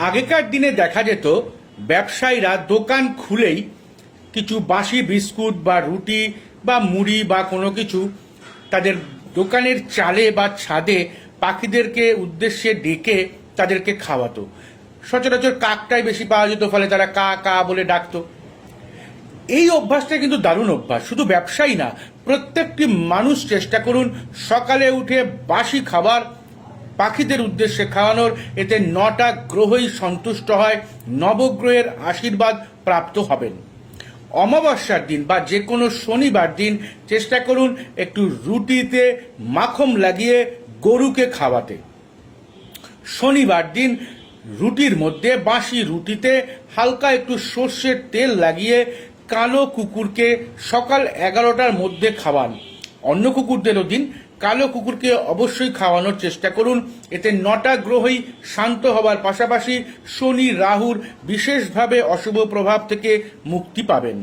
আগেকার দিনে দেখা যেত ব্যবসায়ীরা দোকান খুলেই কিছু বাসি বিস্কুট বা রুটি বা মুড়ি বা কোনো কিছু তাদের দোকানের চালে বা ছাদে পাখিদেরকে উদ্দেশ্যে ডেকে তাদেরকে খাওয়াতো। সচরাচর কাকটাই বেশি পাওয়া যেত, ফলে তারা কা কা বলে ডাকতো। এই অভ্যাসটা কিন্তু দারুণ অভ্যাস। শুধু ব্যবসায়ী না, প্রত্যেকটি মানুষ চেষ্টা করুন সকালে উঠে বাসি খাবার পাখিদের উদ্দেশ্যে খাওয়ানোর। এতে 9টা গ্রহই সন্তুষ্ট হয়, নবগ্রহের আশীর্বাদ প্রাপ্ত হবেন। অমাবস্যার দিন বা যে কোনো শনিবার দিন চেষ্টা করুন একটু রুটিতে মাখন লাগিয়ে গরুকে খাওয়াতে। শনিবার দিন রুটির মধ্যে বাসি রুটিতে হালকা একটু সর্ষের তেল লাগিয়ে কালো কুকুরকে সকাল 11টার মধ্যে খাওয়ান। অন্য কুকুরদেরও দিন, কালো কুকুরকে অবশ্যই খাওয়ানোর চেষ্টা করুন। এতে 9টা গ্রহই শান্ত হবার পাশাপাশি শনি রাহুর বিশেষভাবে অশুভ প্রভাব থেকে মুক্তি পাবেন।